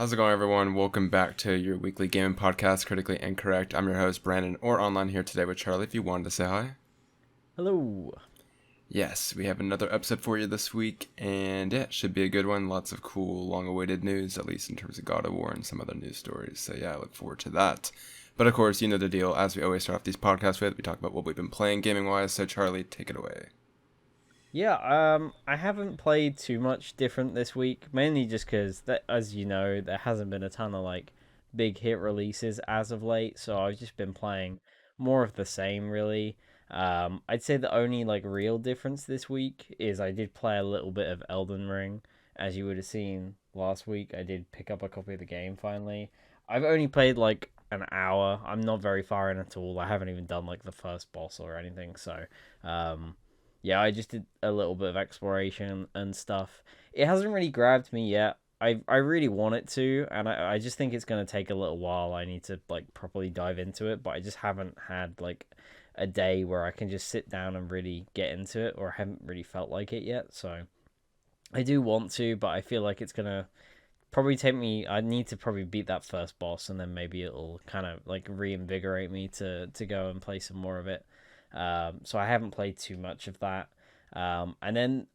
How's it going, everyone? Welcome back to your weekly gaming podcast, Critically Incorrect. I'm your host, Brandon, or online here today with Charlie, if you wanted to say hi. Hello. Yes, we have another episode for you this week, and yeah, it should be a good one. Lots of cool, long-awaited news, at least in terms of God of War and some other news stories. So yeah, I look forward to that. But of course, you know the deal. As we always start off these podcasts with, we talk about what we've been playing gaming-wise. So Charlie, take it away. I haven't played too much different this week, mainly just because, as you know, there hasn't been a ton of big hit releases as of late, so I've just been playing more of the same, really. I'd say the only real difference this week is I did play a little bit of Elden Ring, as you would have seen last week. I did pick up a copy of the game finally. I've only played an hour. I'm not very far in at all. I haven't even done the first boss or anything, so um yeah, I just did a little bit of exploration and stuff. It hasn't really grabbed me yet. I really want it to, and I just think it's gonna take a little while. I need to properly dive into it, but I just haven't had a day where I can just sit down and really get into it, or I haven't really felt like it yet. So I do want to, but I feel like it's gonna probably take me. I need to probably beat that first boss, and then maybe it'll kind of reinvigorate me to go and play some more of it. So I haven't played too much of that. And then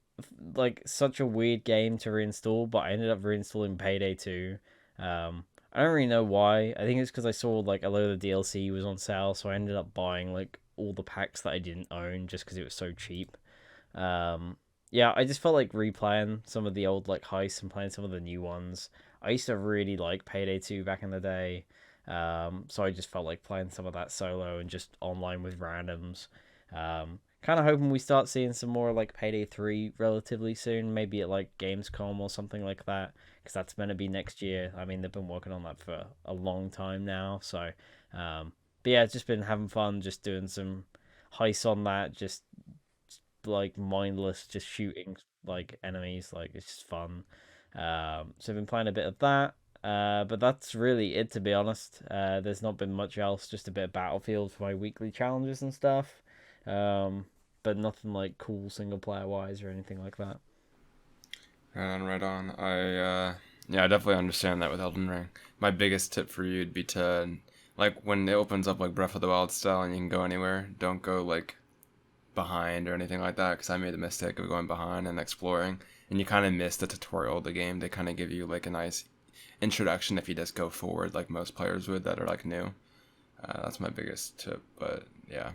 such a weird game to reinstall, but I ended up reinstalling Payday 2. I don't really know why. I think it's because I saw a load of DLC was on sale, so I ended up buying all the packs that I didn't own just because it was so cheap. Um, yeah, I just felt like replaying some of the old heists and playing some of the new ones. I used to really like Payday 2 back in the day. So I just felt like playing some of that solo and just online with randoms. Kind of hoping we start seeing some more Payday 3 relatively soon, maybe at Gamescom or something like that, because that's meant to be next year. I mean, they've been working on that for a long time now. So, but yeah, it's just been having fun, just doing some heists on that, just mindless, just shooting enemies. It's just fun. So I've been playing a bit of that. But that's really it, to be honest. There's not been much else, just a bit of Battlefield for my weekly challenges and stuff. Um, but nothing cool single player wise or anything like that. Right on, right on. Yeah, I definitely understand that with Elden Ring. My biggest tip for you would be to, when it opens up Breath of the Wild style and you can go anywhere, don't go behind or anything like that, because I made the mistake of going behind and exploring, and you kind of miss the tutorial of the game. They kind of give you a nice introduction if you just go forward like most players would that are new. That's my biggest tip, but yeah.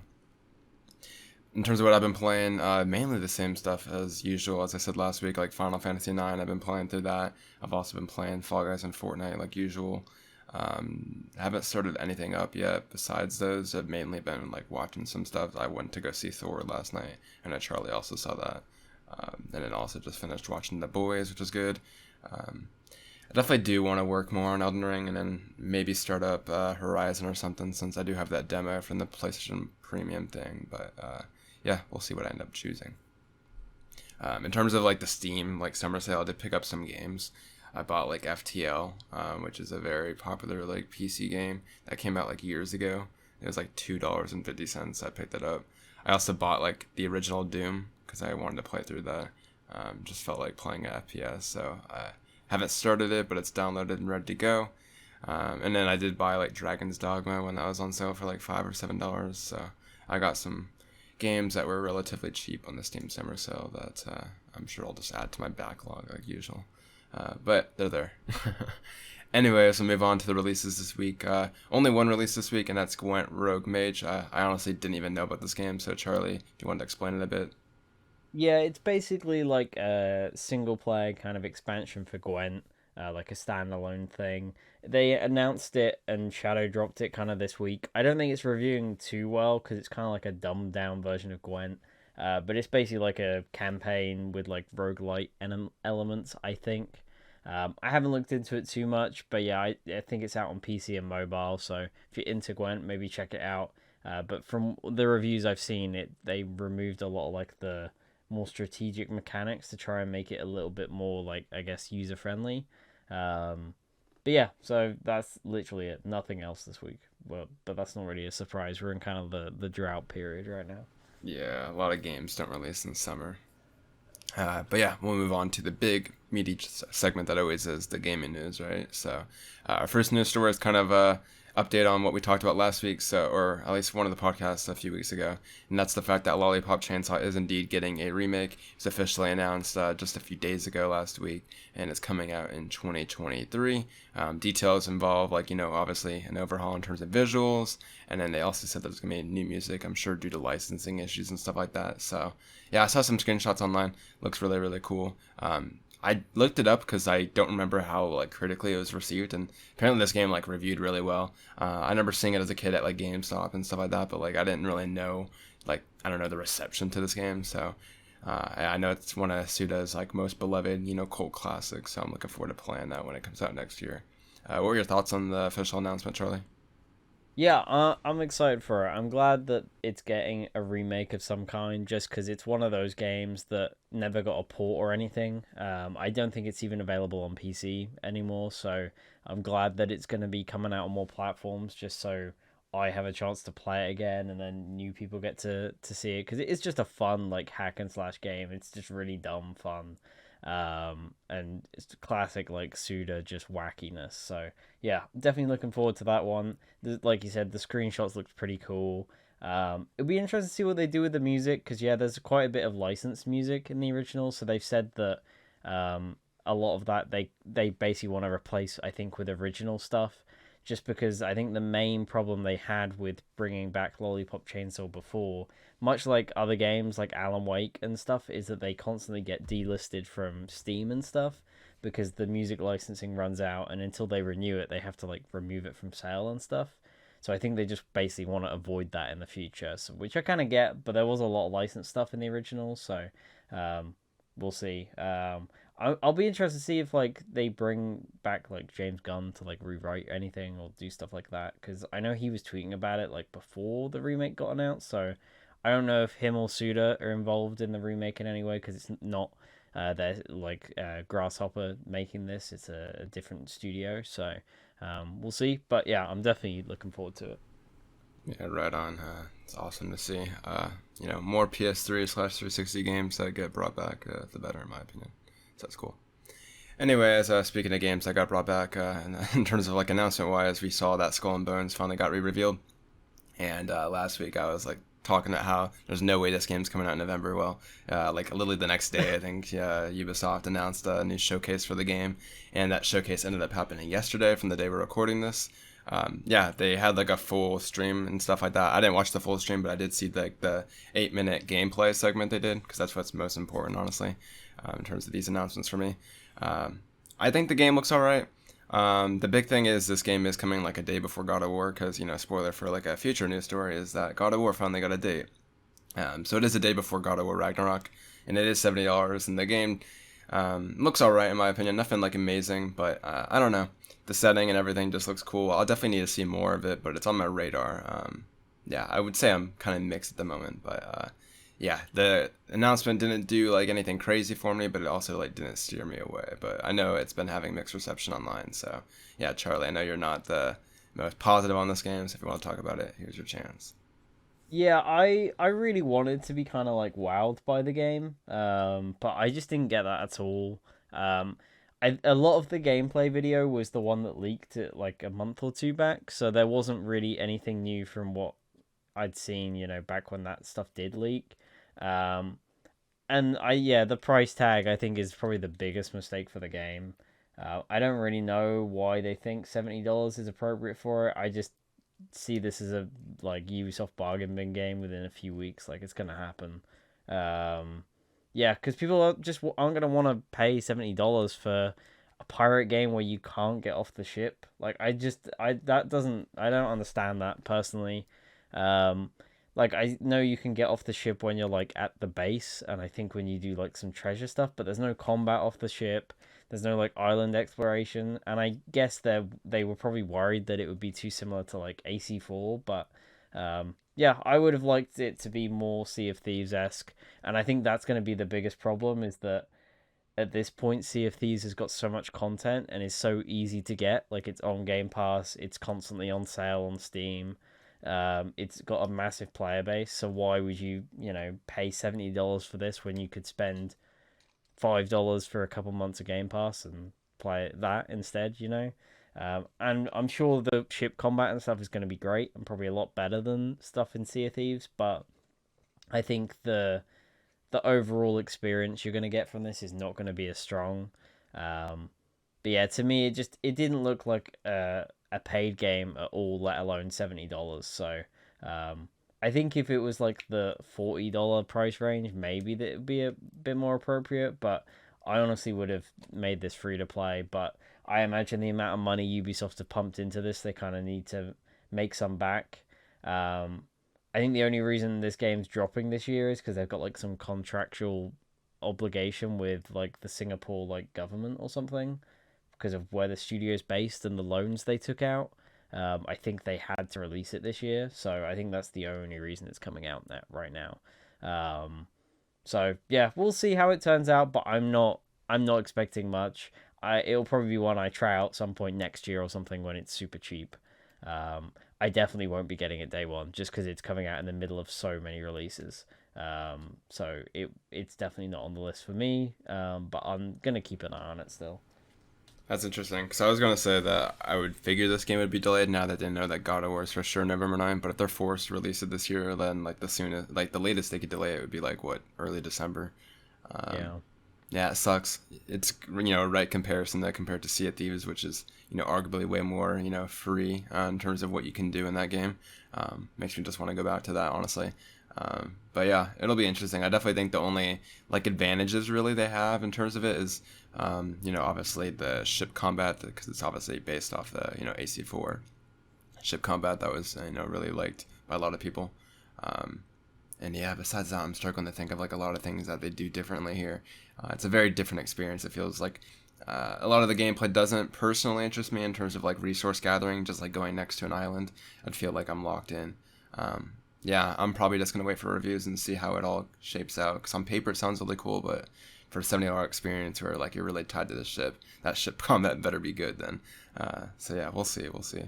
In terms of what I've been playing, mainly the same stuff as usual. As I said last week, Final Fantasy IX, I've been playing through that. I've also been playing Fall Guys and Fortnite like usual. Haven't started anything up yet besides those. I've mainly been watching some stuff. I went to go see Thor last night, and Charlie also saw that. And then also just finished watching The Boys, which is good. I definitely do want to work more on Elden Ring and then maybe start up Horizon or something, since I do have that demo from the PlayStation Premium thing. But yeah, we'll see what I end up choosing. In terms of the Steam summer sale, I did pick up some games. I bought FTL, which is a very popular PC game that came out years ago. It was $2.50. I picked it up. I also bought the original Doom because I wanted to play through that. Just felt like playing an FPS, so I haven't started it, but it's downloaded and ready to go. And then I did buy Dragon's Dogma when that was on sale for $5 or $7. So I got some games that were relatively cheap on the Steam summer sale that I'm sure I'll just add to my backlog like usual. But they're there. Anyway, so move on to the releases this week. Only one release this week, and that's Gwent Rogue Mage. I honestly didn't even know about this game, so Charlie, do you want to explain it a bit? Yeah, it's basically a single player kind of expansion for Gwent, like a standalone thing. They announced it and shadow dropped it kind of this week. I don't think it's reviewing too well because it's kind of like a dumbed down version of Gwent. But it's basically like a campaign with roguelite elements, I think. I haven't looked into it too much, but yeah, I think it's out on PC and mobile. So if you're into Gwent, maybe check it out. But from the reviews I've seen, they removed a lot of the more strategic mechanics to try and make it a little bit more I guess user friendly. Um, but yeah, so that's literally it. Nothing else this week. Well, but that's not really a surprise. We're in kind of the drought period right now. Yeah, a lot of games don't release in summer. But yeah, we'll move on to the big meaty segment that always is the gaming news, right? So our first news story is kind of a update on what we talked about last week, so or at least one of the podcasts a few weeks ago, and that's the fact that Lollipop Chainsaw is indeed getting a remake. It's officially announced just a few days ago last week, and it's coming out in 2023. Details involve obviously an overhaul in terms of visuals, and then they also said there's gonna be new music. I'm sure due to licensing issues and stuff like that. So yeah, I saw some screenshots online. Looks really really cool. I looked it up because I don't remember how critically it was received, and apparently this game reviewed really well. I remember seeing it as a kid at GameStop and stuff like that, but I didn't really know I don't know the reception to this game. So I know it's one of Suda's most beloved cult classics. So I'm looking forward to playing that when it comes out next year. What were your thoughts on the official announcement, Charlie? Yeah, I'm excited for it. I'm glad that it's getting a remake of some kind, just because it's one of those games that never got a port or anything. I don't think it's even available on PC anymore, so I'm glad that it's going to be coming out on more platforms, just so I have a chance to play it again, and then new people get to see it, because it is just a fun hack and slash game. It's just really dumb fun, and it's classic Suda just wackiness. So yeah, definitely looking forward to that one. Like you said, the screenshots looked pretty cool. It'll be interesting to see what they do with the music, because yeah, there's quite a bit of licensed music in the original. So they've said that a lot of that they basically want to replace, I think, with original stuff. Just because I think the main problem they had with bringing back Lollipop Chainsaw before, much like other games like Alan Wake and stuff, is that they constantly get delisted from Steam and stuff because the music licensing runs out, and until they renew it, they have to remove it from sale and stuff. So I think they just basically want to avoid that in the future, so, which I kind of get. But there was a lot of licensed stuff in the original, so um, we'll see. I'll be interested to see if they bring back James Gunn to rewrite anything or do stuff like that, because I know he was tweeting about it before the remake got announced. So I don't know if him or Suda are involved in the remake in any way, because it's not they're Grasshopper making this. It's a different studio, so we'll see. But yeah, I'm definitely looking forward to it. Yeah, right on. It's awesome to see. More PS3/360 games that get brought back, the better, in my opinion. So that's cool. Anyways, speaking of games that got brought back, in terms of announcement wise, we saw that Skull and Bones finally got re-revealed. And last week I was talking about how there's no way this game's coming out in November. Well, literally the next day, I think Ubisoft announced a new showcase for the game, and that showcase ended up happening yesterday from the day we're recording this. Yeah, they had a full stream and stuff like that. I didn't watch the full stream, but I did see the 8-minute gameplay segment they did, because that's what's most important, honestly, in terms of these announcements for me. I think the game looks alright. The big thing is this game is coming a day before God of War, because spoiler for a future news story is that God of War finally got a date. So it is a day before God of War Ragnarok, and it is $70, and the game looks alright in my opinion. Nothing amazing, but I don't know. The setting and everything just looks cool. I'll definitely need to see more of it, but it's on my radar. Yeah, I would say I'm kind of mixed at the moment, but yeah, the announcement didn't do anything crazy for me, but it also didn't steer me away. But I know it's been having mixed reception online, so yeah, Charlie, I know you're not the most positive on this game, so if you want to talk about it, here's your chance. Yeah, I really wanted to be kind of wowed by the game, but I just didn't get that at all. Um, a lot of the gameplay video was the one that leaked it a month or two back, so there wasn't really anything new from what I'd seen, back when that stuff did leak. Um, and yeah, the price tag I think is probably the biggest mistake for the game. I don't really know why they think $70 is appropriate for it. I just see this as a Ubisoft bargain bin game within a few weeks. It's gonna happen. Um, yeah, because people aren't gonna want to pay $70 for a pirate game where you can't get off the ship. I don't understand that personally. Um, I know you can get off the ship when you're at the base, and I think when you do some treasure stuff, but there's no combat off the ship. There's no island exploration, and I guess they were probably worried that it would be too similar to AC4, but yeah, I would have liked it to be more Sea of Thieves esque, and I think that's going to be the biggest problem, is that at this point Sea of Thieves has got so much content and is so easy to get. It's on Game Pass, it's constantly on sale on Steam. It's got a massive player base, so why would you pay $70 for this when you could spend $5 for a couple months of Game Pass and play that instead, you know. And I'm sure the ship combat and stuff is going to be great and probably a lot better than stuff in Sea of Thieves, but I think the overall experience you're going to get from this is not going to be as strong. Um, but yeah, to me, it didn't look like a paid game at all, let alone $70. So um, I think if it was like the $40 price range, maybe that would be a bit more appropriate. But I honestly would have made this free to play. But I imagine the amount of money Ubisoft have pumped into this, they kind of need to make some back. Um, I think the only reason this game's dropping this year is because they've got like some contractual obligation with like the Singapore like government or something because of where the studio is based and the loans they took out. I think they had to release it this year, so I think that's the only reason it's coming out right now. Um, so yeah, we'll see how it turns out, but I'm not expecting much. It'll probably be one I try out some point next year or something when it's super cheap. I definitely won't be getting it day one just because it's coming out in the middle of so many releases. So it's definitely not on the list for me. But I'm gonna keep an eye on it still. That's interesting because I was gonna say that I would figure this game would be delayed now that they know that God of War is for sure November 9th. But if they're forced to release it this year, then like the soonest, like the latest they could delay it would be like what, early December. Um, Yeah. yeah, it sucks. It's a right comparison that compared to Sea of Thieves, which is arguably way more free in terms of what you can do in that game. Makes me just want to go back to that honestly. But yeah, it'll be interesting. I definitely think the only like advantages really they have in terms of it is obviously the ship combat because it's obviously based off the AC4 ship combat that was really liked by a lot of people. Um, and yeah, besides that, I'm struggling to think of like a lot of things that they do differently here. It's a very different experience. It feels like a lot of the gameplay doesn't personally interest me in terms of like resource gathering, just like going next to an island. I'd feel like I'm locked in. Um, yeah, I'm probably just gonna wait for reviews and see how it all shapes out. Because on paper it sounds really cool, but for a $70 experience where like you're really tied to the ship, that ship combat better be good then. So yeah, we'll see. We'll see.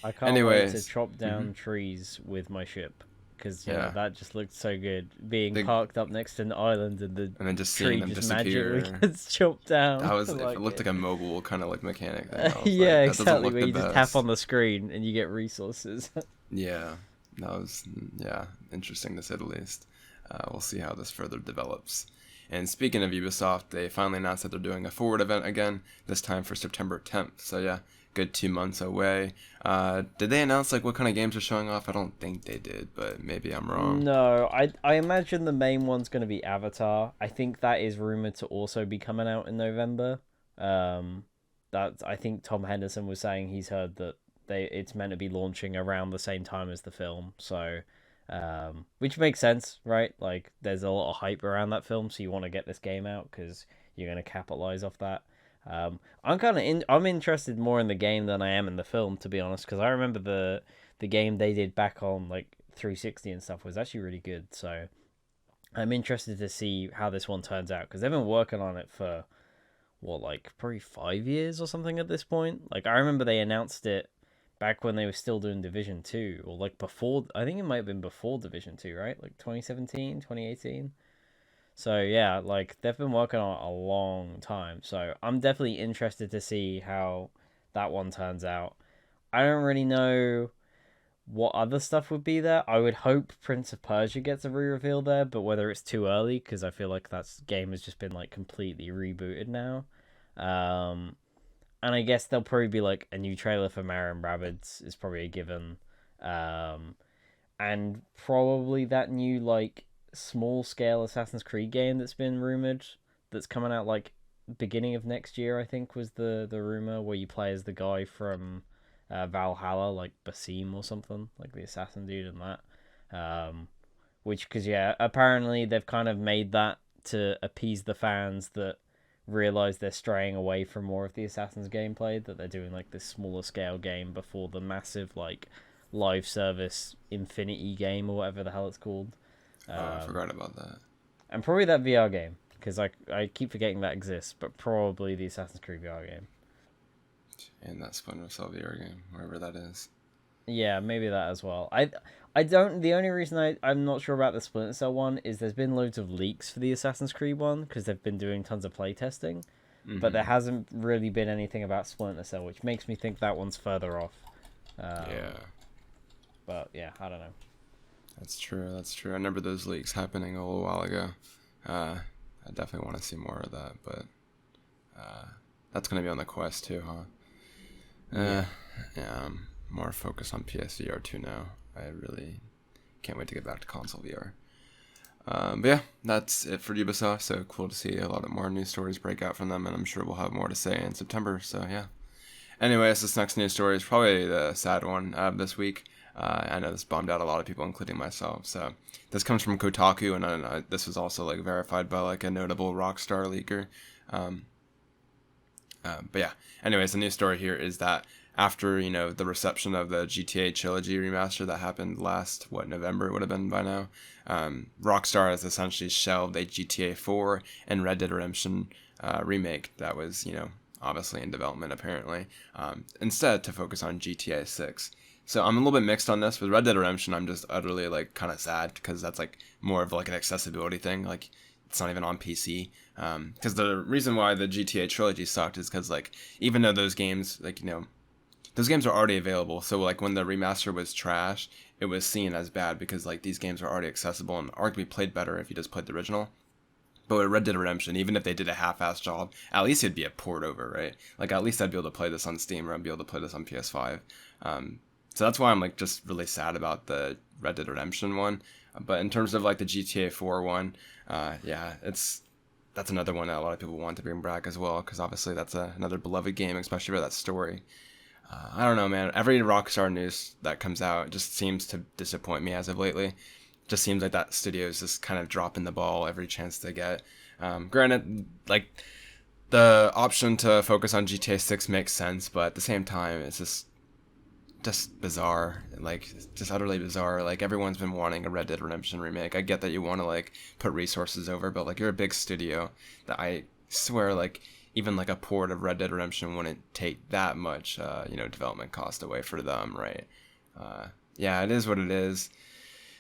I can't wait to Anyways, chop down trees with my ship because yeah, that just looked so good. Being the, parked up next to an island and the and then just seeing tree them just magically disappear. gets chopped down. That was I if it like looked it. like a mobile kind of like mechanic thing. I was Yeah, like, that doesn't exactly. look Where the you just tap best. on the screen and you get resources. Yeah, that was interesting to say the least. We'll see how this further develops. And speaking of Ubisoft, they finally announced that they're doing a forward event again, this time for September 10th. So yeah, good 2 months away. Did they announce like what kind of games are showing off? I don't think they did, but maybe I'm wrong. No, I imagine the main one's going to be Avatar. I think that is rumored to also be coming out in November. Um, that I think Tom Henderson was saying he's heard that it's meant to be launching around the same time as the film. So, which makes sense, right? Like, there's a lot of hype around that film, so you want to get this game out because you're going to capitalize off that. I'm interested more in the game than I am in the film, to be honest, because I remember the game they did back on like 360 and stuff was actually really good. So I'm interested to see how this one turns out because they've been working on it for what, like probably 5 years or something at this point. Like I remember they announced it back when they were still doing Division 2 or like before. I think it might have been before Division 2, right? Like 2017, 2018. So yeah, like they've been working on it a long time. So I'm definitely interested to see how that one turns out. I don't really know what other stuff would be there. I would hope Prince of Persia gets a re-reveal there, but whether it's too early because I feel like that game has just been like completely rebooted now. Um, and I guess there'll probably be like a new trailer for Mario and Rabbids is probably a given. Um, and probably that new like small scale Assassin's Creed game that's been rumored that's coming out like beginning of next year. I think was the rumor where you play as the guy from Valhalla, like Basim or something, like the assassin dude in that. Which because yeah, apparently they've kind of made that to appease the fans that realize they're straying away from more of the Assassin's gameplay, that they're doing like this smaller scale game before the massive like live service Infinity game or whatever the hell it's called. Oh, I Um, forgot about that. and probably that VR game because I keep forgetting that exists, but probably the Assassin's Creed VR game. And that Splinter Cell VR game, wherever that is. Yeah, maybe that as well. I don't. The only reason I'm not sure about the Splinter Cell one is there's been loads of leaks for the Assassin's Creed one because they've been doing tons of playtesting, but there Hmm. hasn't really been anything about Splinter Cell, which makes me think that one's further off. Um, Yeah, but yeah, I don't know. that's true. That's true. I remember those leaks happening a little while ago. Uh, I definitely want to see more of that, but uh, that's gonna be on the Quest too, huh? Yeah. Yeah, I'm more focused on PSVR 2 now. I really can't wait to get back to console VR. But yeah, that's it for Ubisoft. So cool to see a lot of more news stories break out from them, and I'm sure we'll have more to say in September. So yeah. Anyways, this next news story is probably the sad one this week. I know this bummed out a lot of people, including myself. So this comes from Kotaku, and this was also like verified by like a notable Rockstar leaker. Um, but yeah, anyways, the news story here is that after the reception of the GTA trilogy remaster that happened last November it would have been by now, Rockstar has essentially shelved a GTA 4 and Red Dead Redemption remake that was obviously in development apparently, instead to focus on GTA 6. So I'm a little bit mixed on this. With Red Dead Redemption, I'm just utterly like kind of sad because that's like more of like an accessibility thing. Like it's not even on PC. Because the reason why the GTA trilogy sucked is because like even though those games those games are already available, so like when the remaster was trash, it was seen as bad because like these games are already accessible and arguably played better if you just played the original. But with Red Dead Redemption, even if they did a half-ass job, at least it'd be a port over, right? Like at least I'd be able to play this on Steam or I'd be able to play this on PS5. So that's why I'm like just really sad about the Red Dead Redemption one. But in terms of like the GTA 4 one, yeah, that's another one that a lot of people want to bring back as well because obviously that's another beloved game, especially for that story. I don't know, man. Every Rockstar news that comes out just seems to disappoint me as of lately. Just seems like that studio is just kind of dropping the ball every chance they get. Granted, like the option to focus on GTA 6 makes sense, but at the same time, it's just bizarre, like just utterly bizarre. Like everyone's been wanting a Red Dead Redemption remake. I get that you want to like put resources over, but like you're a big studio that I swear like even like a port of Red Dead Redemption wouldn't take that much development cost away for them, right? Yeah, it is what it is.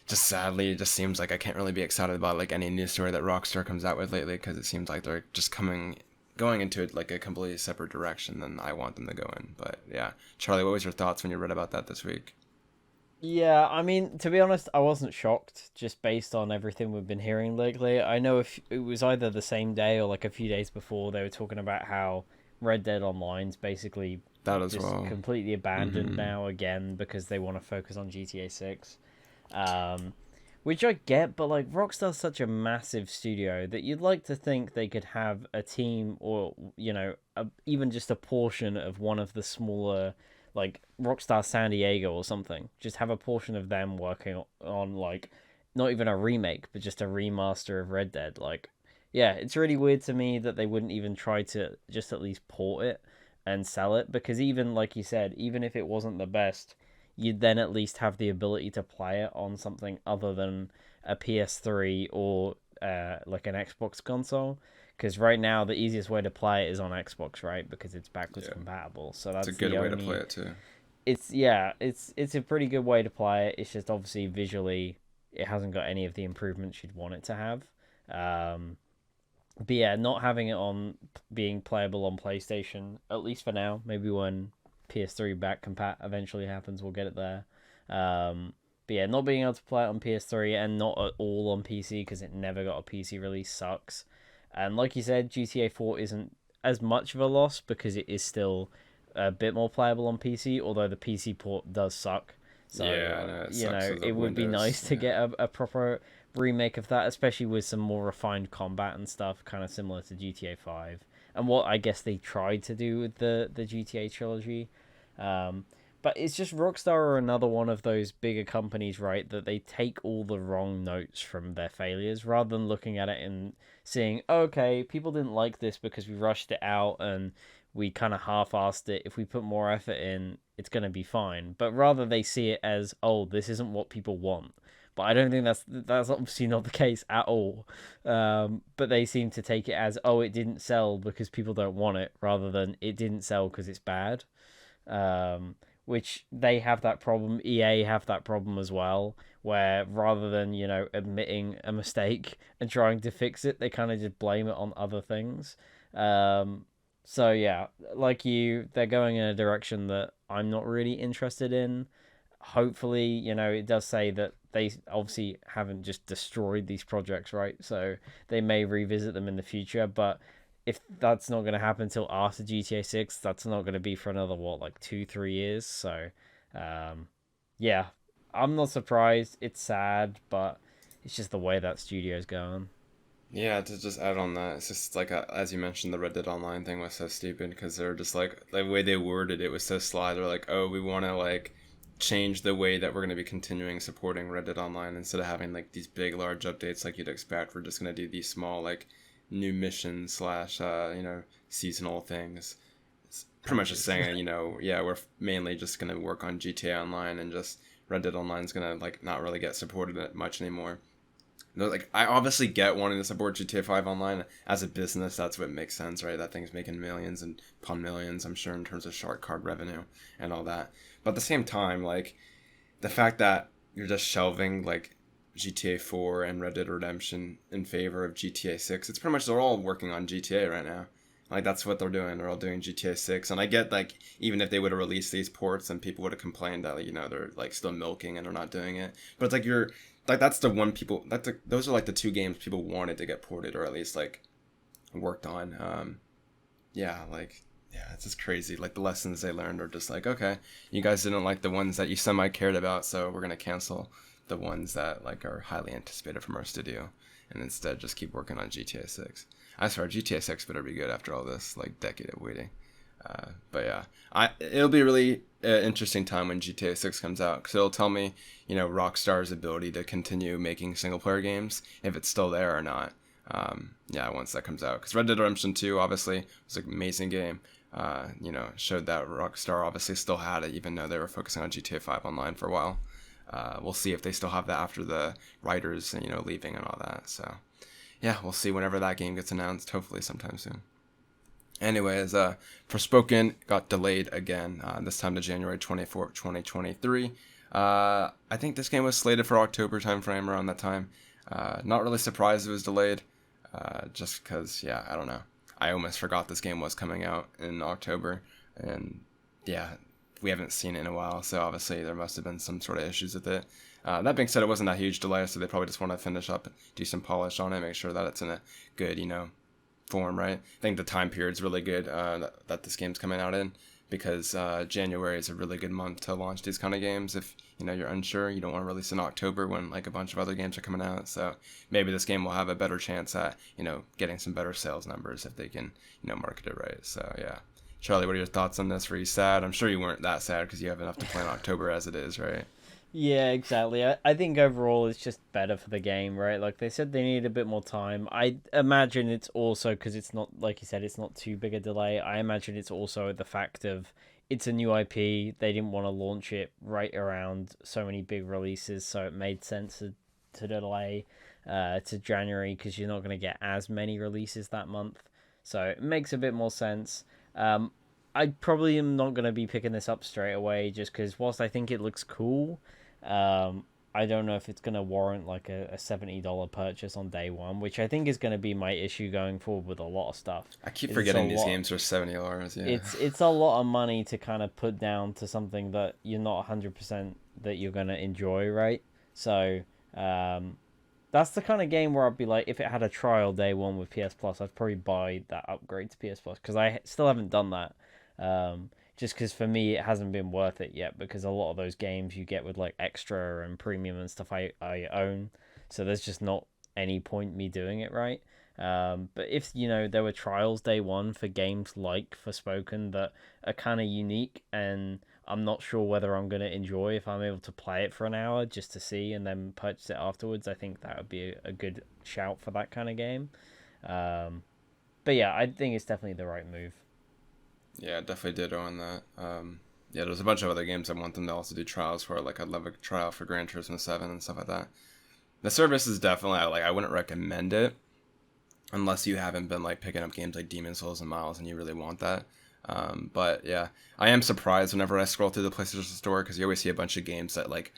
Just sadly, it just seems like I can't really be excited about like any news story that Rockstar comes out with lately because it seems like they're just going into like a completely separate direction than I want them to go in. But yeah, Charlie, what was your thoughts when you read about that this week? Yeah, I mean, to be honest, I wasn't shocked just based on everything we've been hearing lately. I know if it was either the same day or like a few days before, they were talking about how Red Dead Online's basically That as just well. completely abandoned Mm-hmm. now again because they want to focus on GTA 6. Um, which I get, but like Rockstar's such a massive studio that you'd like to think they could have a team or even just a portion of one of the smaller like Rockstar San Diego or something. Just have a portion of them working on like not even a remake, but just a remaster of Red Dead. Like, yeah, it's really weird to me that they wouldn't even try to just at least port it and sell it because even like you said, even if it wasn't the best, you'd then at least have the ability to play it on something other than a PS3 or like an Xbox console. Because right now the easiest way to play it is on Xbox, right? Because it's backwards Yeah, compatible. So it's a that's good the way to play only. it too. It's yeah, it's a pretty good way to play it. It's just obviously visually, it hasn't got any of the improvements you'd want it to have. Um, but yeah, not having it on being playable on PlayStation, at least for now. Maybe when PS3 back compat eventually happens, we'll get it there. Um, but yeah, not being able to play it on PS3 and not at all on PC because it never got a PC release sucks. And like you said, GTA 4 isn't as much of a loss because it is still a bit more playable on PC, although the PC port does suck. Yeah, I So, know it sucks as it of would be Windows. nice to Yeah. get a proper remake of that, especially with some more refined combat and stuff, kind of similar to GTA 5 and what I guess they tried to do with the GTA trilogy. Um, but it's just Rockstar are another one of those bigger companies, right? That they take all the wrong notes from their failures rather than looking at it and seeing, okay, people didn't like this because we rushed it out and we kind of half-assed it. If we put more effort in, it's going to be fine. But rather they see it as, oh, this isn't what people want. But I don't think that's obviously not the case at all. But they seem to take it as, oh, it didn't sell because people don't want it, rather than it didn't sell because it's bad. Um, which they have that problem. EA have that problem as well, where rather than, admitting a mistake and trying to fix it, they kind of just blame it on other things. Um, so yeah, like you, they're going in a direction that I'm not really interested in. Hopefully, it does say that they obviously haven't just destroyed these projects, right? So they may revisit them in the future, but if that's not going to happen until after GTA 6, that's not going to be for another, what, like 2, 3 years. So, um, yeah, I'm not surprised. It's sad, but it's just the way that studio's going. Yeah, to just add on that, it's just like as you mentioned, the Red Dead Online thing was so stupid because they're just like the way they worded it was so sly. They're like, oh, we want to like change the way that we're going to be continuing supporting Red Dead Online instead of having like these big, large updates like you'd expect. We're just going to do these small like new missions slash seasonal things. It's pretty much just Patches. saying, yeah, we're mainly just going to work on GTA Online and just Red Dead Online is going to like not really get supported that much anymore. No, like I obviously get wanting to support GTA 5 online as a business. That's what makes sense, right? That thing's making millions and upon millions, I'm sure, in terms of shark card revenue and all that. But at the same time, like the fact that you're just shelving like GTA 4 and Red Dead Redemption in favor of GTA 6, it's pretty much they're all working on GTA right now. Like that's what they're doing. They're all doing GTA 6, and I get like even if they would have released these ports, and people would have complained that they're like still milking and they're not doing it. But it's like you're like that's the one people those are like the two games people wanted to get ported or at least like worked on. Yeah, like yeah, it's just crazy. Like the lessons they learned are just like okay, you guys didn't like the ones that you semi cared about, so we're gonna cancel the ones that like are highly anticipated from our studio, and instead just keep working on GTA 6. I swear GTA 6 better be good after all this like decade of waiting. But yeah, it'll be a really interesting time when GTA 6 comes out because it'll tell me, Rockstar's ability to continue making single player games if it's still there or not. Yeah, once that comes out, because Red Dead Redemption 2 obviously was an amazing game. Showed that Rockstar obviously still had it even though they were focusing on GTA 5 online for a while. We'll see if they still have that after the writers, leaving and all that. So yeah, we'll see whenever that game gets announced. Hopefully sometime soon. Anyways, Forspoken got delayed again, this time to January 24th, 2023. I think this game was slated for October timeframe around that time. Not really surprised it was delayed, just because, yeah, I don't know. I almost forgot this game was coming out in October, and yeah, we haven't seen it in a while, so obviously there must have been some sort of issues with it. That being said, it wasn't a huge delay, so they probably just want to finish up, do some polish on it, make sure that it's in a good, form, right? I think the time period's really good that this game's coming out in because January is a really good month to launch these kind of games. If you're unsure, you don't want to release in October when like a bunch of other games are coming out. So maybe this game will have a better chance at getting some better sales numbers if they can market it right. So yeah, Charlie, what are your thoughts on this? Were you sad? I'm sure you weren't that sad because you have enough to play in October as it is, right? Yeah, exactly. I think overall it's just better for the game, right? Like they said they need a bit more time. I imagine it's also because it's not, like you said, it's not too big a delay. I imagine it's also the fact of it's a new IP. They didn't want to launch it right around so many big releases, so it made sense to delay to January because you're not going to get as many releases that month. So it makes a bit more sense. I probably am not going to be picking this up straight away just because whilst I think it looks cool, um, I don't know if it's going to warrant like a $70 purchase on day one, which I think is going to be my issue going forward with a lot of stuff. I keep Is it's a forgetting these lot. games are $70. Yeah. It's a lot of money to kind of put down to something that you're not 100% that you're going to enjoy, right? So, that's the kind of game where I'd be like, if it had a trial day one with PS Plus, I'd probably buy that upgrade to PS Plus because I still haven't done that. Just because for me it hasn't been worth it yet because a lot of those games you get with like extra and premium and stuff I own, so there's just not any point me doing it, right? But if there were trials day one for games like Forspoken that are kind of unique and I'm not sure whether I'm going to enjoy if I'm able to play it for an hour just to see and then purchase it afterwards, I think that would be a good shout for that kind of game. Um, but yeah, I think it's definitely the right move. Yeah, definitely did on that. Yeah, there's a bunch of other games I want them to also do trials for. Like, I'd love a trial for Gran Turismo 7 and stuff like that. The service is definitely, like, I wouldn't recommend it unless you haven't been, like, picking up games like Demon Souls and Miles and you really want that. But yeah, I am surprised whenever I scroll through the PlayStation Store because you always see a bunch of games that like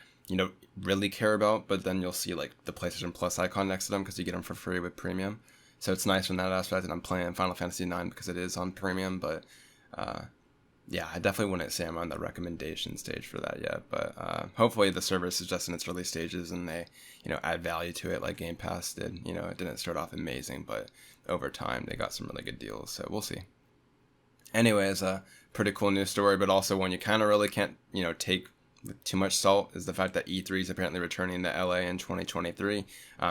really care about, but then you'll see like the PlayStation Plus icon next to them because you get them for free with premium. So it's nice from that aspect. And I'm playing Final Fantasy IX because it is on premium, but uh, yeah, I definitely wouldn't say I'm on the recommendation stage for that yet, but hopefully the service is just in its early stages and they, add value to it like Game Pass did. It didn't start off amazing, but over time they got some really good deals, so we'll see. Anyways, a pretty cool news story, but also one you kind of really can't, take with too much salt is the fact that E3 is apparently returning to LA in 2023.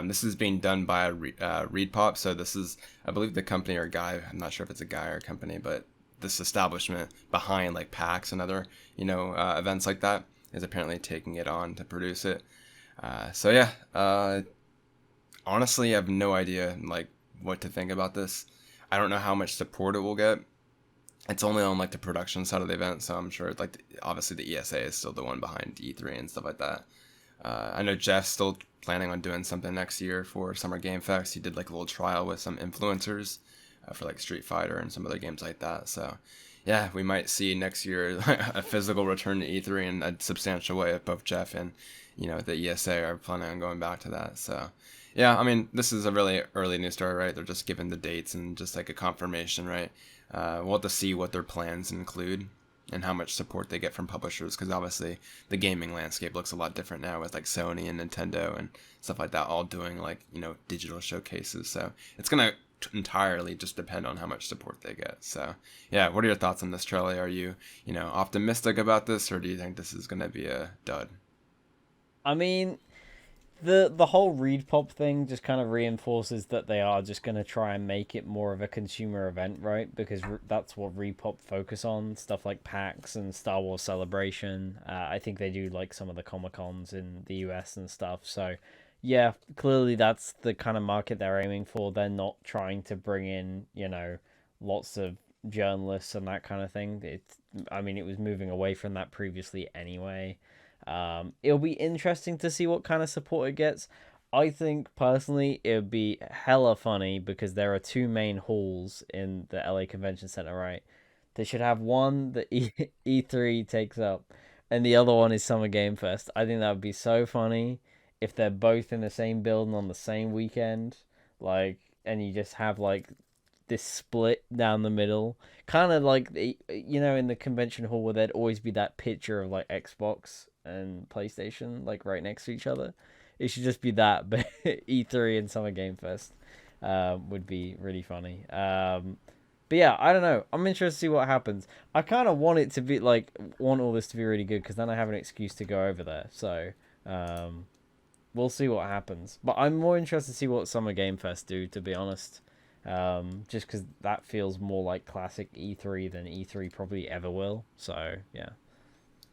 This is being done by Reedpop, so this is, I believe, the company or guy. I'm not sure if it's a guy or a company, but this establishment behind like PAX and other, events like that is apparently taking it on to produce it. So yeah, honestly, I have no idea like what to think about this. I don't know how much support it will get. It's only on like the production side of the event, so I'm sure like obviously the ESA is still the one behind E3 and stuff like that. I know Jeff's still planning on doing something next year for Summer Game Fest. He did like a little trial with some influencers for like Street Fighter and some other games like that. So yeah, we might see next year a physical return to E3 in a substantial way if both Jeff and the ESA are planning on going back to that. So yeah, I mean this is a really early news story, right? They're just giving the dates and just like a confirmation, right? We'll have to see what their plans include and how much support they get from publishers because obviously the gaming landscape looks a lot different now with like Sony and Nintendo and stuff like that all doing like digital showcases. So it's gonna entirely just depend on how much support they get. So yeah, what are your thoughts on this, Charlie? Are you optimistic about this, or do you think this is gonna be a dud? I mean, the whole Reed Pop thing just kind of reinforces that they are just going to try and make it more of a consumer event, right? Because that's what Reed Pop focus on, stuff like PAX and Star Wars Celebration. I think they do like some of the Comic Cons in the US and stuff. So yeah, clearly that's the kind of market they're aiming for. They're not trying to bring in, lots of journalists and that kind of thing. I mean, it was moving away from that previously anyway. It'll be interesting to see what kind of support it gets. I think personally it would be hella funny because there are two main halls in the LA Convention Center, right? They should have one that E3 takes up, and the other one is Summer Game Fest. I think that would be so funny if they're both in the same building on the same weekend, like, and you just have like this split down the middle, kind of like in the convention hall where there'd always be that picture of like Xbox and PlayStation like right next to each other. It should just be that, but E3 and Summer Game Fest would be really funny. But yeah, I don't know. I'm interested to see what happens. I kind of want it to be like want all this to be really good because then I have an excuse to go over there. So we'll see what happens. But I'm more interested to see what Summer Game Fest do, to be honest. Just because that feels more like classic E3 than E3 probably ever will. So yeah.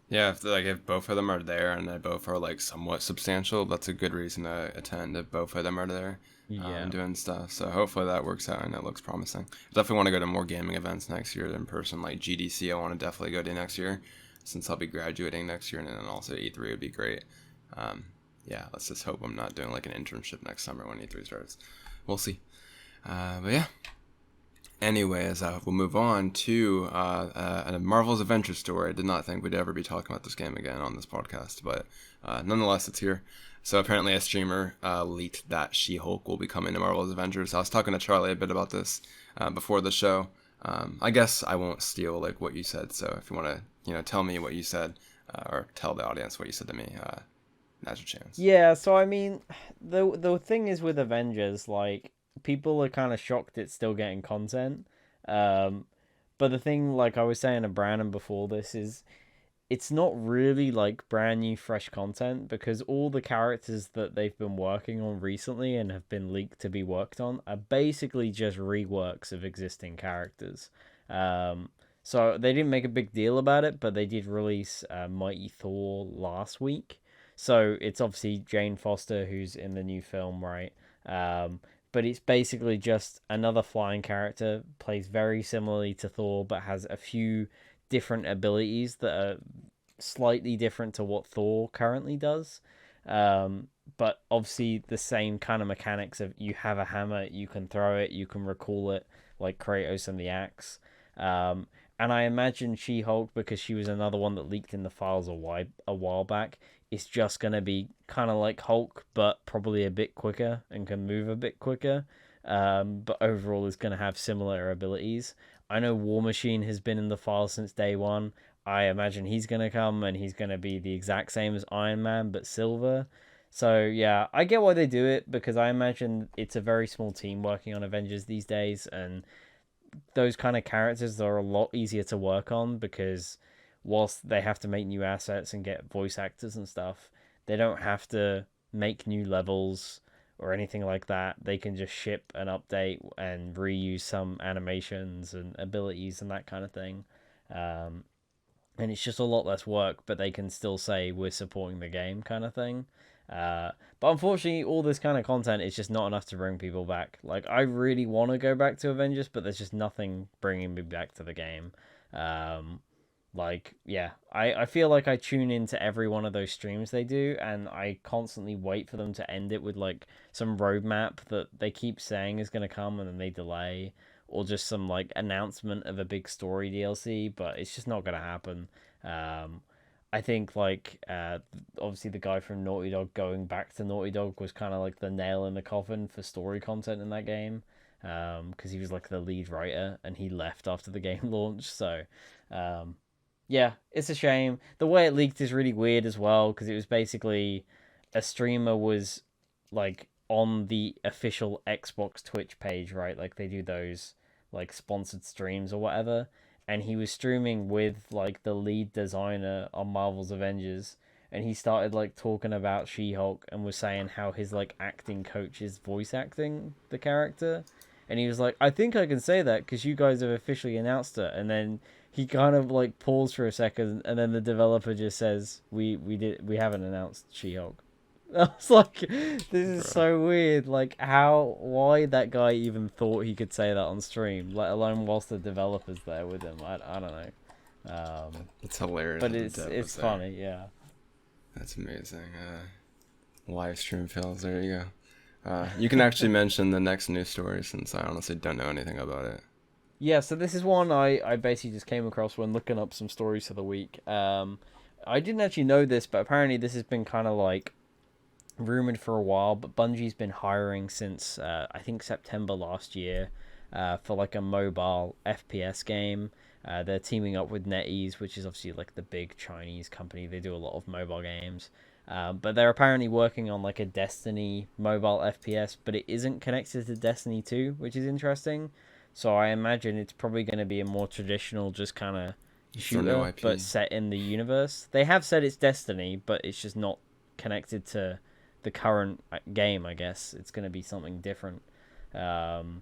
Yeah, if both of them are there and they both are like somewhat substantial, that's a good reason to attend if both of them are there Yeah. doing stuff. So hopefully that works out and it looks promising. Definitely want to go to more gaming events next year in person, like GDC. I want to definitely go to next year since I'll be graduating next year, and then also E3 would be great. Um, yeah, let's just hope I'm not doing like an internship next summer when E3 starts. We'll see. But yeah, anyways, we'll move on to a Marvel's Avengers story. I did not think we'd ever be talking about this game again on this podcast, but nonetheless, it's here. So apparently, a streamer leaked that She-Hulk will be coming to Marvel's Avengers. I was talking to Charlie a bit about this before the show. I guess I won't steal like what you said. So if you want to, tell me what you said, or tell the audience what you said to me, now's your chance. Yeah, so I mean, the thing is with Avengers, like people are kind of shocked it's still getting content. Um, but the thing, like I was saying to Brandon before this, is it's not really like brand new fresh content because all the characters that they've been working on recently and have been leaked to be worked on are basically just reworks of existing characters. Um, so they didn't make a big deal about it, but they did release Mighty Thor last week. So it's obviously Jane Foster who's in the new film, right? Um, but it's basically just another flying character, plays very similarly to Thor, but has a few different abilities that are slightly different to what Thor currently does. But obviously the same kind of mechanics of you have a hammer, you can throw it, you can recall it, like Kratos and the axe. And I imagine She-Hulk, because she was another one that leaked in the files a while back, is just gonna be kind of like Hulk, but probably a bit quicker and can move a bit quicker. But overall is gonna have similar abilities. I know War Machine has been in the files since day one. I imagine he's gonna come and he's gonna be the exact same as Iron Man, but silver. So yeah, I get why they do it because I imagine it's a very small team working on Avengers these days, and those kind of characters are a lot easier to work on because whilst they have to make new assets and get voice actors and stuff, they don't have to make new levels or anything like that. They can just ship an update and reuse some animations and abilities and that kind of thing. Um, and it's just a lot less work, but they can still say we're supporting the game kind of thing. But unfortunately, all this kind of content is just not enough to bring people back. Like, I really want to go back to Avengers, but there's just nothing bringing me back to the game. Um, yeah, I feel like I tune into every one of those streams they do, and I constantly wait for them to end it with, like, some roadmap that they keep saying is going to come and then they delay, or just some, like, announcement of a big story DLC, but it's just not going to happen. Um, I think, like, obviously the guy from Naughty Dog going back to Naughty Dog was kind of like the nail in the coffin for story content in that game, because he was, like, the lead writer, and he left after the game launched, so... Um, yeah, it's a shame. The way it leaked is really weird as well because it was basically a streamer was like on the official Xbox Twitch page, right? Like they do those like sponsored streams or whatever, and he was streaming with like the lead designer on Marvel's Avengers, and he started like talking about She-Hulk and was saying how his like acting coach is voice acting the character, and he was like, "I think I can say that because you guys have officially announced it," and then he kind of like paused for a second, and then the developer just says, "We haven't announced She-Hulk." I was like, "This is Bro. so weird. Like, why that guy even thought he could say that on stream, let alone whilst the developer's there with him. I don't know. It's hilarious But that the dev was it's there. funny, yeah." That's amazing. Live stream fails. There you go. You can actually mention the next news story since I honestly don't know anything about it. Yeah, so this is one I basically just came across when looking up some stories for the week. I didn't actually know this, but apparently this has been kind of like rumored for a while, but Bungie's been hiring since I think September last year for like a mobile FPS game. They're teaming up with NetEase, which is obviously like the big Chinese company. They do a lot of mobile games. But they're apparently working on like a Destiny mobile FPS, but it isn't connected to Destiny 2, which is interesting. So I imagine it's probably going to be a more traditional, just kind of It's their new shooter, but IP. set in the universe. They have said it's Destiny, but it's just not connected to the current game. I guess it's going to be something different. Um,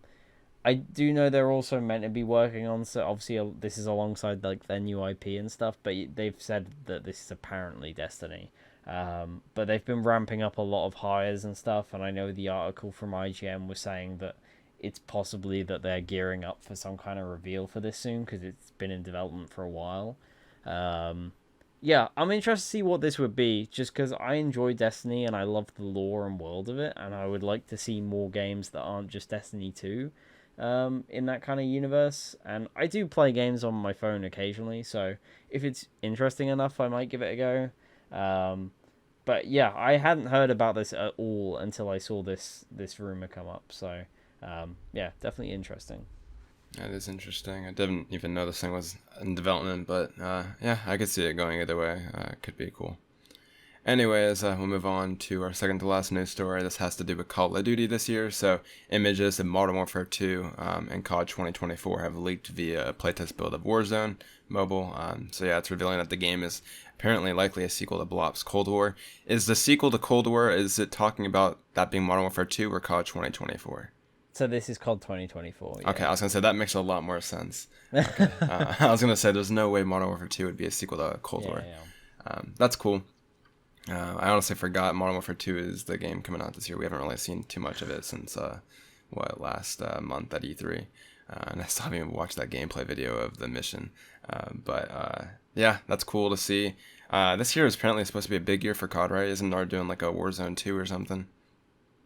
I do know they're also meant to be working on. So obviously, this is alongside like their new IP and stuff. But they've said that this is apparently Destiny. But they've been ramping up a lot of hires and stuff. And I know the article from IGN was saying that it's possibly that they're gearing up for some kind of reveal for this soon because it's been in development for a while. Um, yeah, I'm interested to see what this would be, just because I enjoy Destiny and I love the lore and world of it, and I would like to see more games that aren't just Destiny 2 in that kind of universe. And I do play games on my phone occasionally, so if it's interesting enough, I might give it a go. Um, but yeah, I hadn't heard about this at all until I saw this rumor come up. So yeah, definitely interesting. That is interesting. I didn't even know this thing was in development, but yeah, I could see it going either way. It could be cool. Anyways, we'll move on to our second to last news story. This has to do with Call of Duty this year. So, images of Modern Warfare 2 and COD 2024 have leaked via a playtest build of Warzone mobile. So, yeah, it's revealing that the game is apparently likely a sequel to Black Ops Cold War. Is the sequel to Cold War, is it talking about that being Modern Warfare 2 or COD 2024? So this is called 2024. Okay, Yeah. I was going to say that makes a lot more sense. Okay. I was going to say there's no way Modern Warfare 2 would be a sequel to Cold Yeah, War. yeah. That's cool. I honestly forgot Modern Warfare 2 is the game coming out this year. We haven't really seen too much of it since, last month at E3. And I still haven't even watched that gameplay video of the mission. Yeah, that's cool to see. This year is apparently supposed to be a big year for COD, right? Isn't Nard doing like a Warzone 2 or something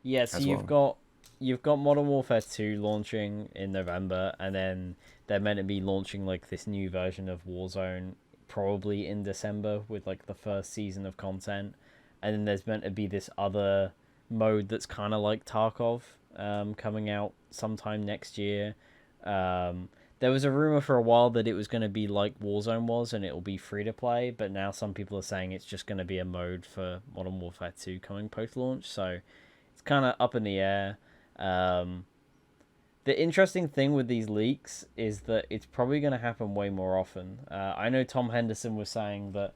Yeah, so as you've well? got you've got Modern Warfare 2 launching in November, and then they're meant to be launching like this new version of Warzone probably in December with like the first season of content. And then there's meant to be this other mode that's kind of like Tarkov, coming out sometime next year. Um, there was a rumor for a while that it was going to be like Warzone was, and it will be free to play. But now some people are saying it's just going to be a mode for Modern Warfare 2 coming post launch. So it's kind of up in the air. Um, the interesting thing with these leaks is that it's probably going to happen way more often. I know Tom Henderson was saying that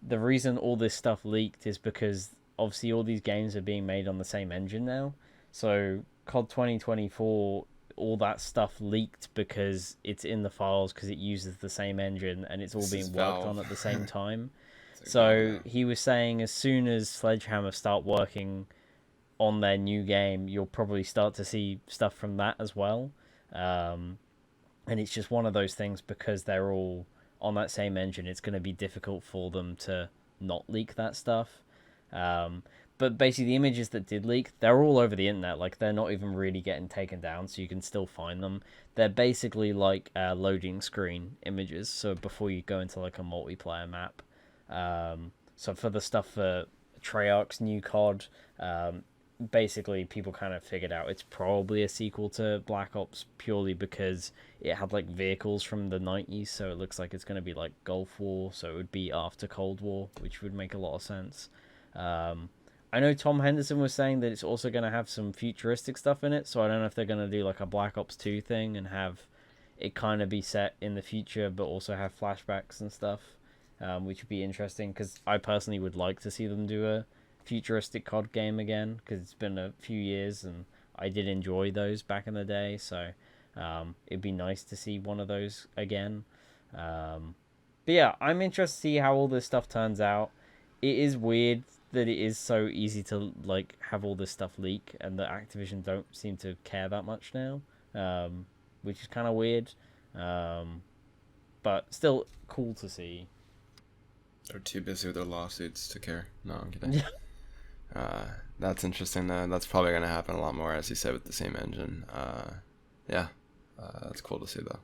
the reason all this stuff leaked is because obviously all these games are being made on the same engine now. So COD 2024, all that stuff leaked because it's in the files because it uses the same engine and it's all This is being worked on Valve. at the same time. It's like Valve So now. he was saying as soon as Sledgehammer start working on their new game, you'll probably start to see stuff from that as well. Um, and it's just one of those things because they're all on that same engine. It's going to be difficult for them to not leak that stuff. Um, but basically, the images that did leak, they're all over the internet. Like they're not even really getting taken down, so you can still find them. They're basically like loading screen images. So before you go into like a multiplayer map, so for the stuff for Treyarch's new COD, basically people kind of figured out it's probably a sequel to Black Ops purely because it had like vehicles from the 90s, so it looks like it's going to be like Gulf War, so it would be after Cold War, which would make a lot of sense. um, I know Tom Henderson was saying that it's also going to have some futuristic stuff in it, so I don't know if they're going to do like a Black Ops 2 thing and have it kind of be set in the future but also have flashbacks and stuff, which would be interesting because I personally would like to see them do a futuristic COD game again because it's been a few years and I did enjoy those back in the day. So it'd be nice to see one of those again. But yeah, I'm interested to see how all this stuff turns out. It is weird that it is so easy to like have all this stuff leak and that Activision don't seem to care that much now, which is kind of weird. Um, but still cool to see. They're too busy with their lawsuits to care. No, I'm kidding. Uh, that's interesting. That's probably gonna happen a lot more, as you said, with the same engine. Yeah, that's cool to see though.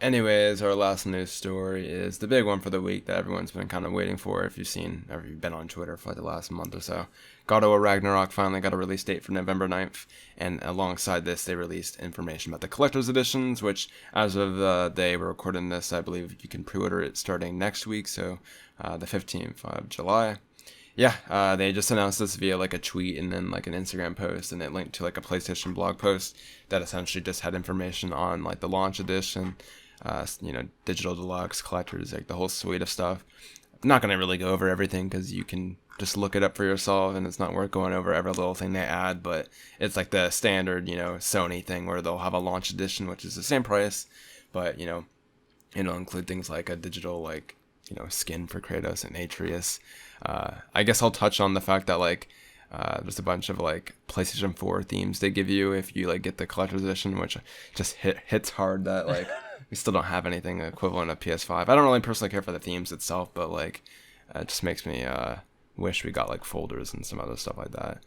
Anyways, our last news story is the big one for the week that everyone's been kind of waiting for. If you've seen, or if you've been on Twitter for like the last month or so, God of War Ragnarok finally got a release date for November 9th, and alongside this, they released information about the collector's editions, which, as of the day we're recording this, I believe you can pre-order it starting next week, so the 15th of July. Yeah, they just announced this via like a tweet and then like an Instagram post, and it linked to like a PlayStation blog post that essentially just had information on like the launch edition, digital deluxe, collectors, like the whole suite of stuff. I'm not gonna really go over everything because you can just look it up for yourself, and it's not worth going over every little thing they add. But it's like the standard, Sony thing where they'll have a launch edition, which is the same price, but it'll include things like a digital skin for Kratos and Atreus. I guess I'll touch on the fact that there's a bunch of like PlayStation 4 themes they give you if you like get the collector's edition, which just hits hard that like we still don't have anything equivalent of PS5. I don't really personally care for the themes itself, but like it just makes me wish we got like folders and some other stuff like that.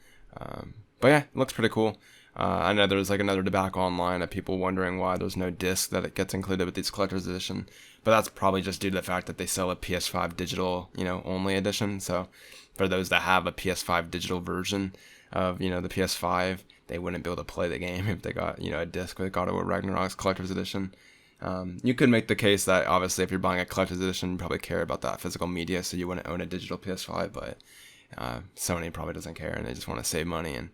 But yeah, it looks pretty cool. I know there's like another debacle online of people wondering why there's no disc that it gets included with these collector's edition, but that's probably just due to the fact that they sell a PS5 digital, only edition. So for those that have a PS5 digital version of, the PS5, they wouldn't be able to play the game if they got, a disc with God of War Ragnarok's collector's edition. You could make the case that obviously if you're buying a collector's edition, you probably care about that physical media, so you wouldn't own a digital PS5, but Sony probably doesn't care and they just want to save money, and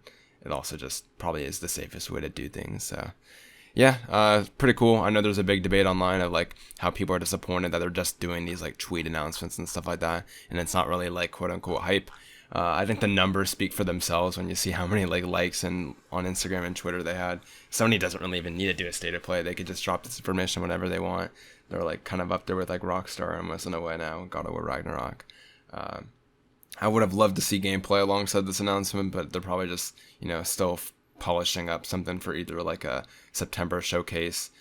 it also just probably is the safest way to do things. So yeah, pretty cool. I know there's a big debate online of like how people are disappointed that they're just doing these like tweet announcements and stuff like that, and it's not really like quote unquote hype. I think the numbers speak for themselves when you see how many like likes and on Instagram and Twitter they had. Sony doesn't really even need to do a state of play. They could just drop this information whenever they want. They're like kind of up there with like Rockstar almost in a way now. God of War Ragnarok. I would have loved to see gameplay alongside this announcement, but they're probably just still polishing up something for either like a September showcase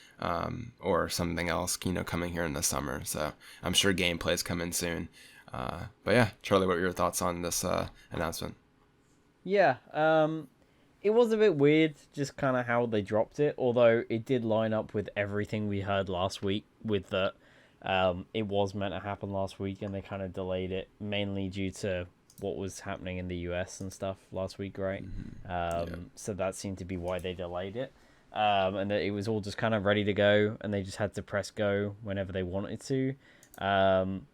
or something else coming here in the summer. So I'm sure gameplay is coming soon. But yeah, Charlie, what were your thoughts on this announcement? Yeah, it was a bit weird, just kind of how they dropped it. Although it did line up with everything we heard last week. With that, it was meant to happen last week, and they kind of delayed it mainly due to what was happening in the US and stuff last week, right? Yeah. So that seemed to be why they delayed it. And that it was all just kind of ready to go, and they just had to press go whenever they wanted to. Um,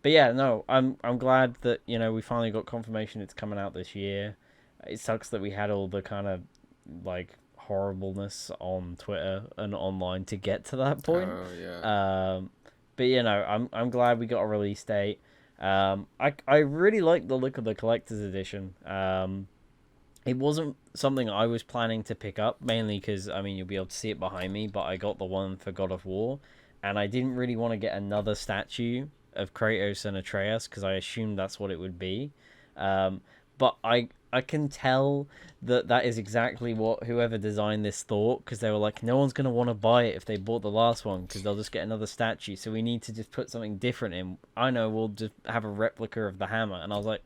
but yeah, no, I'm glad that we finally got confirmation it's coming out this year. It sucks that we had all the kind of like horribleness on Twitter and online to get to that point. Oh yeah. Um, but I'm glad we got a release date. I really like the look of the collector's edition. It wasn't something I was planning to pick up, mainly because I mean you'll be able to see it behind me, but I got the one for God of War, and I didn't really want to get another statue of Kratos and Atreus because I assumed that's what it would be. Um, but I can tell that that is exactly what whoever designed this thought, because they were like, no one's gonna want to buy it if they bought the last one because they'll just get another statue. So we need to just put something different in. I know we'll just have a replica of the hammer, and I was like,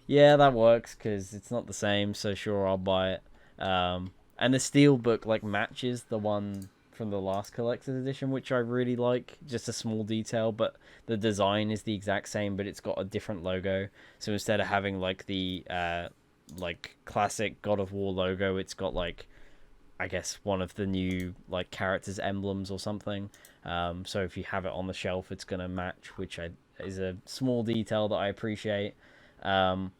yeah, that works because it's not the same. So sure, I'll buy it. And the steel book like matches the one from the last collector's edition, which I really like. Just a small detail, but the design is the exact same, but it's got a different logo. So instead of having like the like classic God of War logo, it's got like I guess one of the new like characters' emblems or something. So if you have it on the shelf, it's gonna match, which is a small detail that I appreciate. Um,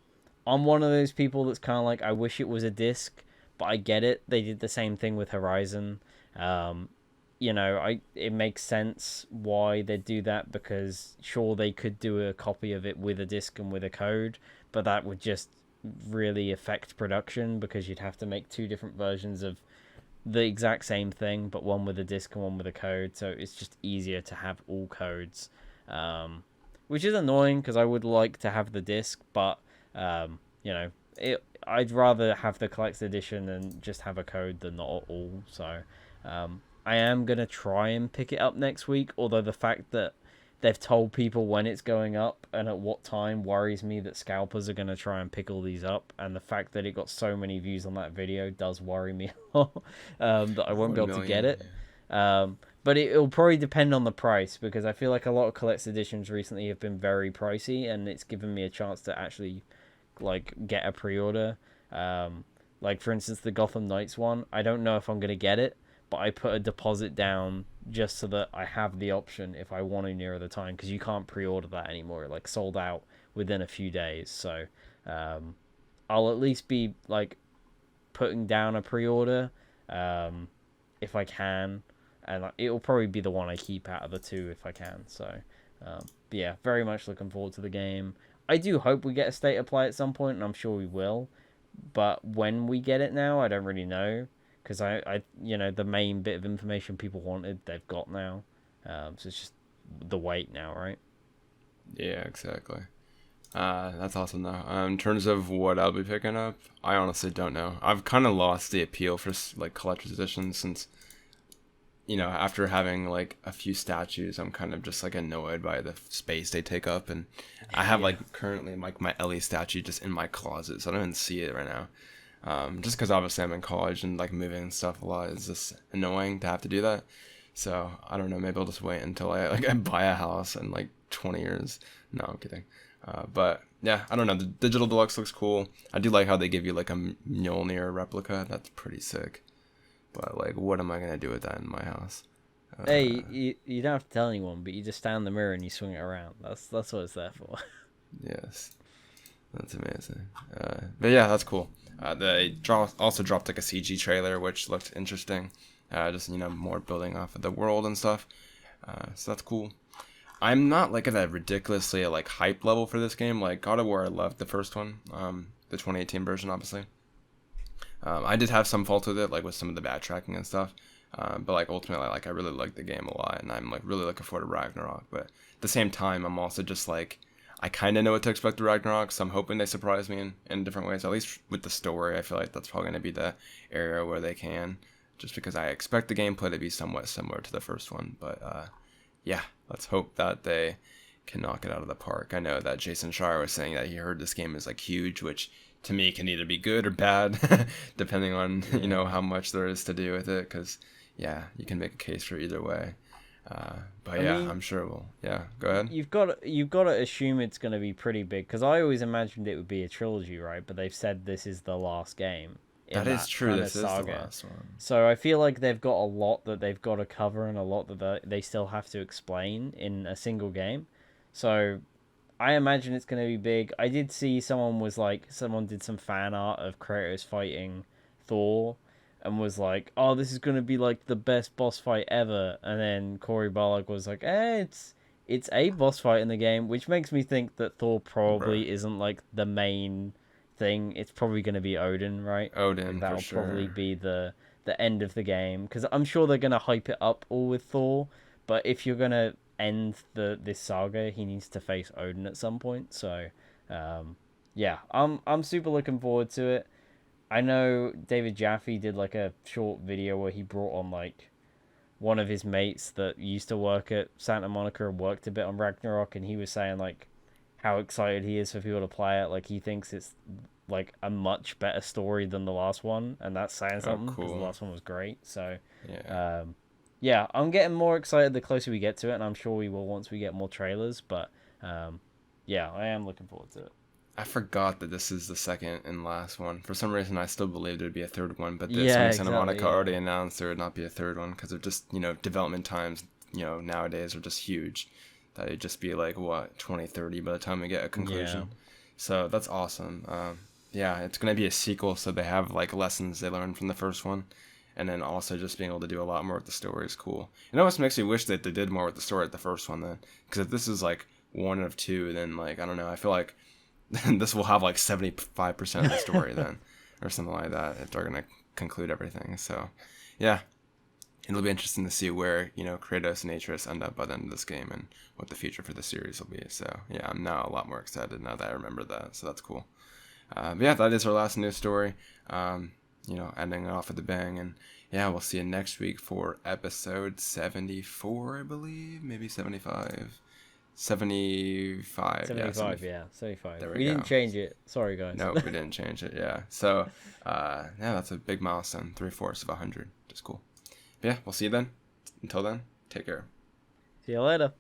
I'm one of those people that's kind of like I wish it was a disc, but I get it. They did the same thing with Horizon. Um, it makes sense why they do that, because sure they could do a copy of it with a disc and with a code, but that would just really affect production because you'd have to make two different versions of the exact same thing, but one with a disc and one with a code. So it's just easier to have all codes, which is annoying because I would like to have the disc, but I'd rather have the collector's edition and just have a code than not at all. So I am gonna try and pick it up next week. Although the fact that they've told people when it's going up and at what time worries me that scalpers are gonna try and pick all these up, and the fact that it got so many views on that video does worry me a lot, that I won't be able to get 1 million. it. But it'll probably depend on the price, because I feel like a lot of collector's editions recently have been very pricey, and it's given me a chance to actually like get a pre-order. Like for instance, the Gotham Knights one. I don't know if I'm gonna get it, but I put a deposit down just so that I have the option if I want to nearer the time, because you can't pre-order that anymore. It like sold out within a few days. So I'll at least be like putting down a pre-order if I can, and it'll probably be the one I keep out of the two if I can. So but yeah, very much looking forward to the game. I do hope we get a state of play at some point, and I'm sure we will. But when we get it now, I don't really know, because the main bit of information people wanted, they've got now. So it's just the wait now, right? Yeah, exactly. That's awesome though. In terms of what I'll be picking up, I honestly don't know. I've kind of lost the appeal for like collector's editions since, after having like a few statues, I'm kind of just like annoyed by the space they take up, and I have Yeah. like currently like my Ellie statue just in my closet, so I don't even see it right now. Just because obviously I'm in college and like moving and stuff a lot, is just annoying to have to do that. So I don't know. Maybe I'll just wait until I buy a house in like 20 years. No, I'm kidding. But yeah, I don't know. The digital deluxe looks cool. I do like how they give you like a Mjolnir replica. That's pretty sick. But like, what am I gonna do with that in my house? Hey, you don't have to tell anyone, but you just stand in the mirror and you swing it around. That's what it's there for. Yes, that's amazing. But yeah, that's cool. Also dropped like a CG trailer, which looked interesting. Just more building off of the world and stuff. So that's cool. I'm not like at a ridiculously like hype level for this game. Like God of War, I loved the first one, the 2018 version, obviously. I did have some faults with it, like with some of the backtracking and stuff. But like ultimately, like I really like the game a lot, and I'm like really looking forward to Ragnarok. But at the same time, I'm also just like I kind of know what to expect with Ragnarok, so I'm hoping they surprise me in different ways. At least with the story, I feel like that's probably going to be the area where they can, just because I expect the gameplay to be somewhat similar to the first one. But yeah, let's hope that they can knock it out of the park. I know that Jason Schreier was saying that he heard this game is like huge, which to me can either be good or bad, depending on Yeah. how much there is to do with it. Because yeah, you can make a case for either way. But I yeah, mean, I'm sure we'll. Yeah, go ahead. you've got to assume it's going to be pretty big because I always imagined it would be a trilogy, right? But they've said this is the last game That in is that true. kind of This is the saga. last one. So I feel like they've got a lot that they've got to cover and a lot that they still have to explain in a single game. So I imagine it's going to be big. I did see someone did some fan art of Kratos fighting Thor and was like, "Oh, this is going to be like the best boss fight ever." And then Corey Barlog was like, it's a boss fight in the game," which makes me think that Thor Bruh. probably isn't like the main thing. It's probably going to be Odin, right? Like Odin for that'll probably sure. be the end of the game because I'm sure they're going to hype it up all with Thor, but if you're going to end this saga, he needs to face Odin at some point. So, um, yeah, I'm super looking forward to it. I know David Jaffe did like a short video where he brought on like one of his mates that used to work at Santa Monica and worked a bit on Ragnarok, and he was saying like how excited he is for people to play it. Like he thinks it's like a much better story than the last one, and that's saying Oh, something because the cool. last one was great. So, Yeah. um, yeah, I'm getting more excited the closer we get to it, and I'm sure we will once we get more trailers. But um, yeah, I am looking forward to it. I forgot that this is the second and last one. For some reason, I still believed there'd be a third one, but the Yeah, Sony Santa exactly. Monica already Yeah, announced there would not be a third one because of just, development times, nowadays are just huge. That it'd just be like, what, 2030 by the time we get a yeah, conclusion. So that's awesome. Yeah, it's going to be a sequel, so they have like lessons they learned from the first one. And then also just being able to do a lot more with the story is cool. It almost makes me wish that they did more with the story at the first one then. Because if this is like one of two, then like, I don't know, I feel like this will have like 75% of the story then, or something like that, if they're going to conclude everything. So, yeah, it'll be interesting to see where, Kratos and Atreus end up by the end of this game and what the future for the series will be. So, yeah, I'm now a lot more excited now that I remember that. So, that's cool. But yeah, that is our last news story. Ending it off with a bang. And yeah, we'll see you next week for episode 74, I believe. Maybe 75. 75. Yeah, 75. 70. Yeah, 75. There we We didn't go. change it. Sorry, guys. No, we didn't change it. Yeah. So, yeah, that's a big milestone. 3/4 of 100. Just cool. But yeah, we'll see you then. Until then, take care. See you later.